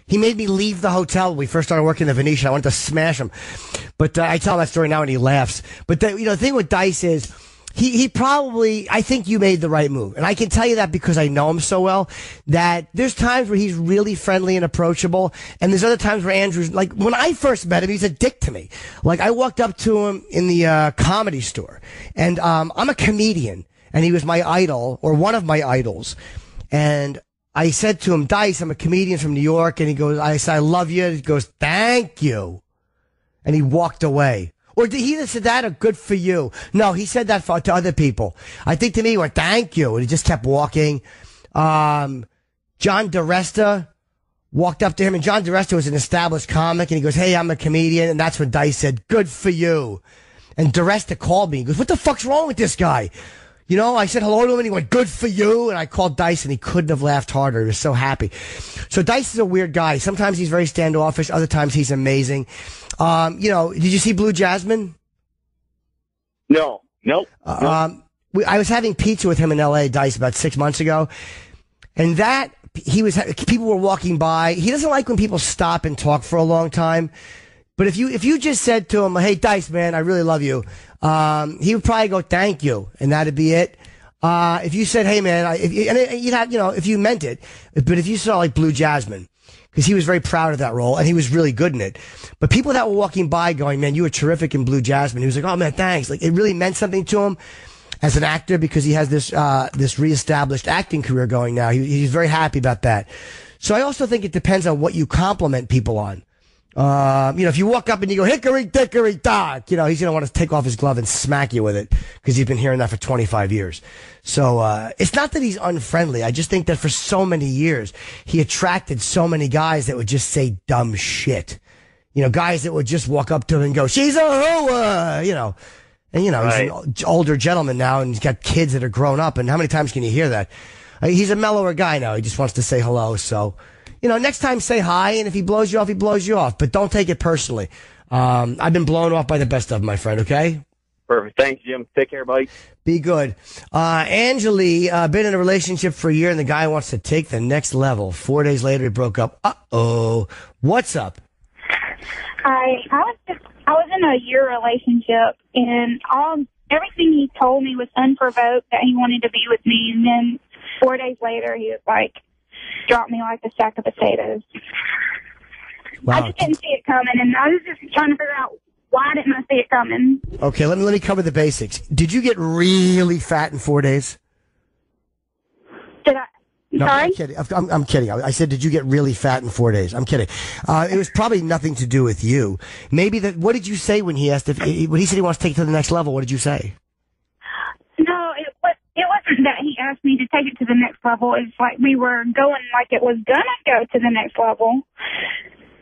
He made me leave the hotel when we first started working the Venetian. I wanted to smash him. But I tell that story now, and he laughs. But the thing with Dice is, he probably, I think you made the right move. And I can tell you that because I know him so well, that there's times where he's really friendly and approachable. And there's other times where Andrew's, like, when I first met him, he's a dick to me. Like, I walked up to him in the comedy store. And I'm a comedian. And he was my idol, or one of my idols. And I said to him, Dice, I'm a comedian from New York. And he goes, I said, I love you. He goes, thank you. And he walked away. Or did he either said that or good for you? No, he said that to other people. I think to me, he went, thank you. And he just kept walking. John DeResta walked up to him, and John DeResta was an established comic, and he goes, hey, I'm a comedian. And that's when Dice said, good for you. And DeResta called me. He goes, what the fuck's wrong with this guy? You know, I said hello to him, and he went, good for you. And I called Dice, and he couldn't have laughed harder. He was so happy. So Dice is a weird guy. Sometimes he's very standoffish. Other times he's amazing. You know, did you see Blue Jasmine? No. Nope. I was having pizza with him in L.A., Dice, about 6 months ago. And people were walking by. He doesn't like when people stop and talk for a long time. But if you just said to him, hey, Dice, man, I really love you, he would probably go, thank you. And that'd be it. If you said, hey, man, if you meant it, but if you saw like Blue Jasmine, because he was very proud of that role and he was really good in it. But people that were walking by going, man, you were terrific in Blue Jasmine. He was like, oh man, thanks. Like, it really meant something to him as an actor because he has this reestablished acting career going now. He's very happy about that. So I also think it depends on what you compliment people on. If you walk up and you go, hickory dickory dock, he's going to want to take off his glove and smack you with it because he's been hearing that for 25 years. So, it's not that he's unfriendly. I just think that for so many years, he attracted so many guys that would just say dumb shit. Guys that would just walk up to him and go, she's a hooah, And, right. He's an older gentleman now and he's got kids that are grown up. And how many times can you hear that? He's a mellower guy now. He just wants to say hello. So, next time say hi, and if he blows you off, he blows you off. But don't take it personally. I've been blown off by the best of them, my friend, okay? Perfect. Thanks, Jim. Take care, buddy. Be good. Angeli, been in a relationship for a year, and the guy wants to take the next level. 4 days later, he broke up. Uh-oh. What's up? I was in a year relationship, and everything he told me was unprovoked, that he wanted to be with me, and then 4 days later, he was like, dropped me like a sack of potatoes. Wow. I just didn't see it coming, and I was just trying to figure out why didn't I see it coming. Okay, let me cover the basics. Did you get really fat in 4 days? Did I? No, sorry? I'm kidding. I'm kidding. I said, did you get really fat in 4 days? I'm kidding. It was probably nothing to do with you. Maybe what did you say when he asked when he said he wants to take it to the next level? What did you say? No, it wasn't that he asked me to take it to the next level. It's like we were going like it was going to go to the next level.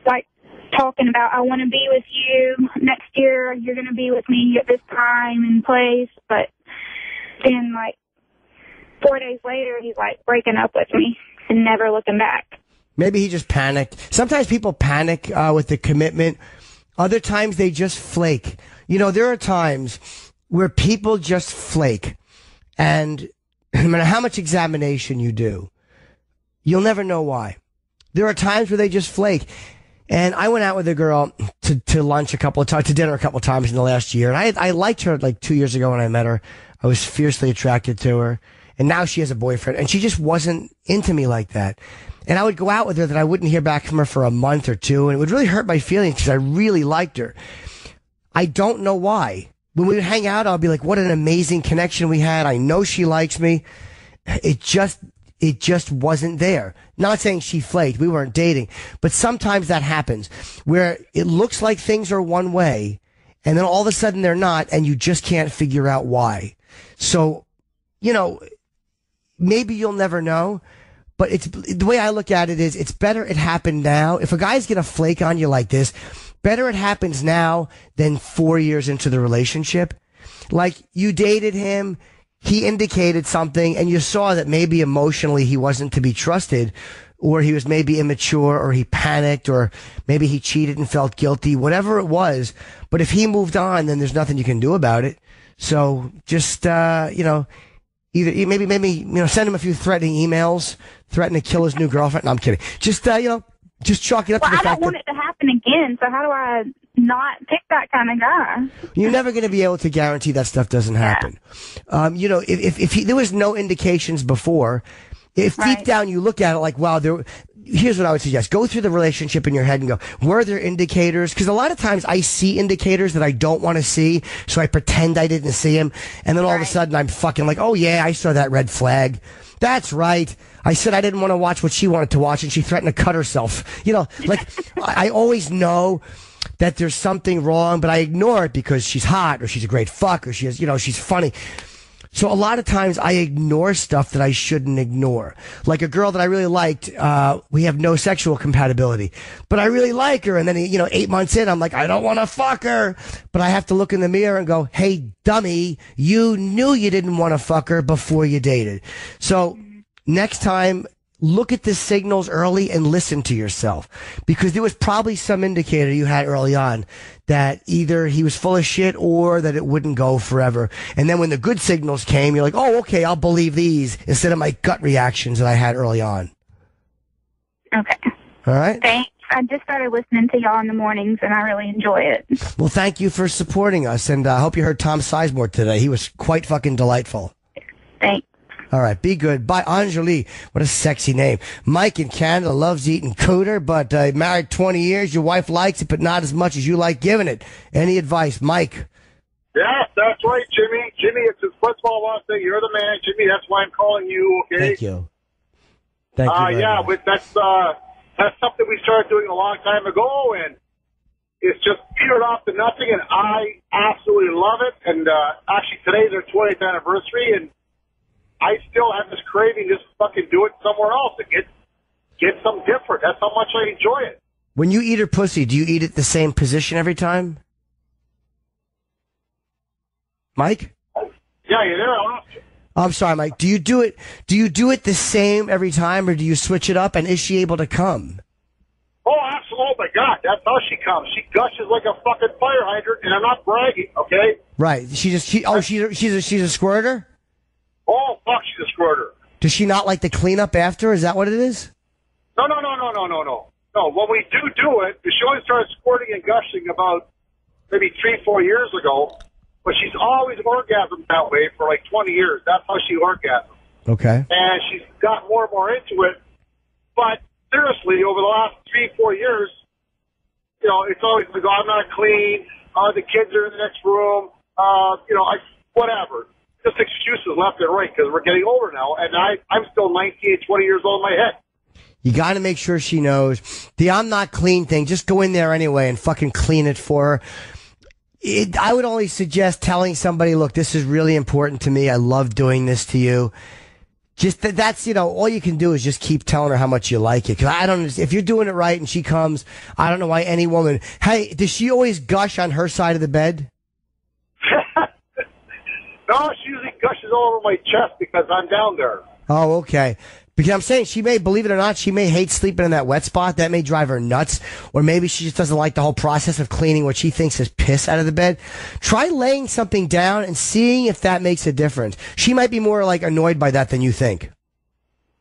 Like talking about, I want to be with you next year. You're going to be with me at this time and place. But then like 4 days later, he's like breaking up with me and never looking back. Maybe he just panicked. Sometimes people panic with the commitment. Other times they just flake. There are times where people just flake. And no matter how much examination you do, you'll never know why. There are times where they just flake. And I went out with a girl to lunch a couple of times, to dinner a couple of times in the last year. And I liked her like 2 years ago when I met her. I was fiercely attracted to her. And now she has a boyfriend. And she just wasn't into me like that. And I would go out with her that I wouldn't hear back from her for a month or two. And it would really hurt my feelings because I really liked her. I don't know why. When we would hang out, I'll be like, what an amazing connection we had. I know she likes me. It just wasn't there. Not saying she flaked. We weren't dating. But sometimes that happens where it looks like things are one way and then all of a sudden they're not and you just can't figure out why. So, maybe you'll never know. But the way I look at it is it's better it happened now. If a guy's going to flake on you like this, better it happens now than 4 years into the relationship. Like you dated him, he indicated something, and you saw that maybe emotionally he wasn't to be trusted, or he was maybe immature, or he panicked, or maybe he cheated and felt guilty, whatever it was. But if he moved on, then there's nothing you can do about it. So just, either maybe send him a few threatening emails, threaten to kill his new girlfriend. No, I'm kidding. Just chalk it up to the fact that... I don't want it to happen again, so how do I not pick that kind of guy. You're never going to be able to guarantee that stuff doesn't happen. You know, if there was no indications before, if deep down you look at it like, wow, here's what I would suggest. Go through the relationship in your head and go, were there indicators? Because a lot of times I see indicators that I don't want to see, so I pretend I didn't see them. And then all of a sudden I'm fucking like, oh yeah, I saw that red flag. That's right. I said I didn't want to watch what she wanted to watch, and she threatened to cut herself. You know, like, I always know that there's something wrong, but I ignore it because she's hot, or she's a great fuck, or she's funny. So a lot of times I ignore stuff that I shouldn't ignore. Like a girl that I really liked, we have no sexual compatibility, but I really like her. And then, 8 months in, I'm like, I don't want to fuck her, but I have to look in the mirror and go, hey, dummy, you knew you didn't want to fuck her before you dated. So next time, look at the signals early and listen to yourself, because there was probably some indicator you had early on that either he was full of shit or that it wouldn't go forever. And then when the good signals came, you're like, oh, okay, I'll believe these instead of my gut reactions that I had early on. Okay. All right. Thanks. I just started listening to y'all in the mornings, and I really enjoy it. Well, thank you for supporting us, and I hope you heard Tom Sizemore today. He was quite fucking delightful. Thanks. All right, be good. Bye, Anjali. What a sexy name. Mike in Canada loves eating cooter, but married 20 years. Your wife likes it, but not as much as you like giving it. Any advice, Mike? Yeah, that's right, Jimmy. Jimmy, it's his football one thing. You're the man, Jimmy. That's why I'm calling you. Okay. Thank you. Thank you. Yeah, but that's something we started doing a long time ago, and it's just petered off to nothing. And I absolutely love it. And actually, today's our 20th anniversary, and I still have this craving to just fucking do it somewhere else and get something different. That's how much I enjoy it. When you eat her pussy, do you eat it the same position every time? Mike? Yeah, you're there. I lost you. I'm sorry, Mike. Do you do it the same every time, or do you switch it up, and is she able to come? Oh, absolutely. God, that's how she comes. She gushes like a fucking fire hydrant, and I'm not bragging, okay? Right. She's a squirter? Oh, fuck, she's a squirter. Does she not like the cleanup after? Is that what it is? No. No, when we do it, she only started squirting and gushing about maybe 3-4 years ago, but she's always orgasmed that way for like 20 years. That's how she orgasms. Okay. And she's got more and more into it. But seriously, over the last 3-4 years, it's always like, I'm not clean, the kids are in the next room, whatever. Just excuses left and right because we're getting older now, and I'm still 19, 20 years old in my head. You got to make sure she knows the I'm not clean thing. Just go in there anyway and fucking clean it for her. I would only suggest telling somebody, look, this is really important to me. I love doing this to you. Just that's, all you can do is just keep telling her how much you like it. Cause I don't, if you're doing it right and she comes, I don't know why any woman, hey, does she always gush on her side of the bed? No, she usually gushes all over my chest because I'm down there. Oh, okay. Because I'm saying she may, believe it or not, she may hate sleeping in that wet spot. That may drive her nuts. Or maybe she just doesn't like the whole process of cleaning what she thinks is piss out of the bed. Try laying something down and seeing if that makes a difference. She might be more annoyed by that than you think.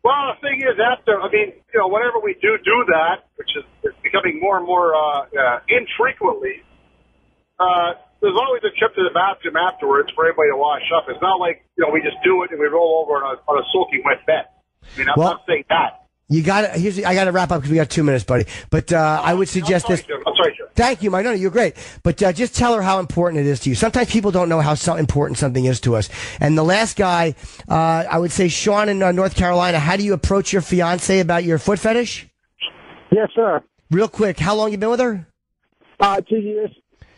Well, the thing is, whenever we do that, which is becoming more and more infrequently, there's always a trip to the bathroom afterwards for everybody to wash up. It's not like, we just do it and we roll over on a soaking wet bed. I mean, I'm not saying that. I got to wrap up because we got 2 minutes, buddy. But I would suggest this. I'm sorry, Jim. Thank you, Mike. No, you're great. But just tell her how important it is to you. Sometimes people don't know how important something is to us. And the last guy, I would say Sean in North Carolina, how do you approach your fiance about your foot fetish? Yes, sir. Real quick, how long you been with her? 2 years.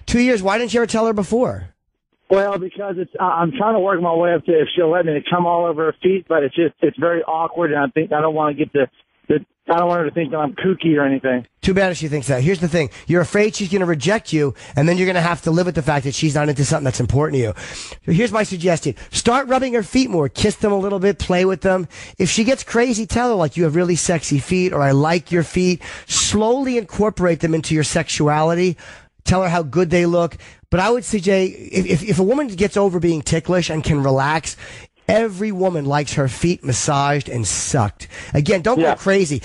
2 years. Why didn't you ever tell her before? Well, because I'm trying to work my way up to if she'll let me to come all over her feet, but it's very awkward, and I don't want to get I don't want her to think that I'm kooky or anything. Too bad if she thinks that. Here's the thing. You're afraid she's going to reject you, and then you're going to have to live with the fact that she's not into something that's important to you. Here's my suggestion. Start rubbing her feet more. Kiss them a little bit. Play with them. If she gets crazy, tell her, you have really sexy feet, or I like your feet. Slowly incorporate them into your sexuality. Tell her how good they look. But I would suggest, if a woman gets over being ticklish and can relax, Every woman likes her feet massaged and sucked. Again, don't go crazy.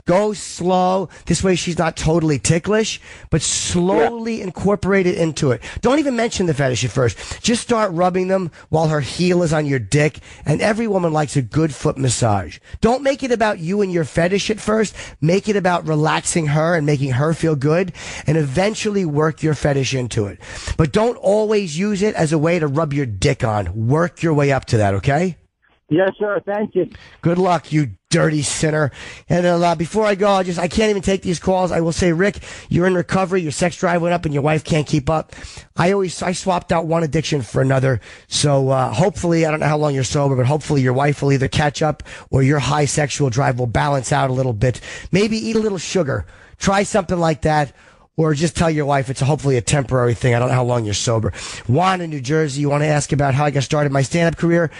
Go slow. This way she's not totally ticklish, but slowly incorporate it into it. Don't even mention the fetish at first. Just start rubbing them while her heel is on your dick, and every woman likes a good foot massage. Don't make it about you and your fetish at first. Make it about relaxing her and making her feel good, and eventually work your fetish into it. But don't always use it as a way to rub your dick on. Work your way up to that, okay? Yes, sir. Thank you. Good luck, you dirty sinner. And before I go, I can't even take these calls. I will say, Rick, you're in recovery. Your sex drive went up and your wife can't keep up. I swapped out one addiction for another. So hopefully, I don't know how long you're sober, but hopefully your wife will either catch up or your high sexual drive will balance out a little bit. Maybe eat a little sugar. Try something like that. Or just tell your wife it's hopefully a temporary thing. I don't know how long you're sober. Juan in New Jersey, you want to ask about how I got started my stand-up career?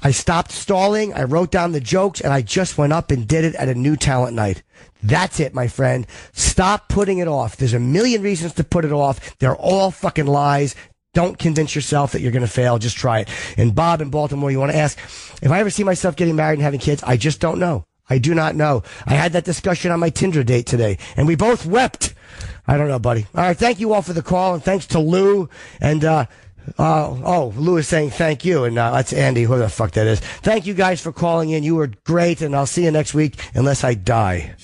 I stopped stalling, I wrote down the jokes, and I just went up and did it at a new talent night. That's it, my friend. Stop putting it off. There's a million reasons to put it off. They're all fucking lies. Don't convince yourself that you're going to fail. Just try it. And Bob in Baltimore, you want to ask, if I ever see myself getting married and having kids, I just don't know. I do not know. I had that discussion on my Tinder date today, and we both wept. I don't know, buddy. All right, thank you all for the call, and thanks to Lou. And, Lou is saying thank you, and that's Andy, who the fuck that is. Thank you guys for calling in. You were great, and I'll see you next week, unless I die.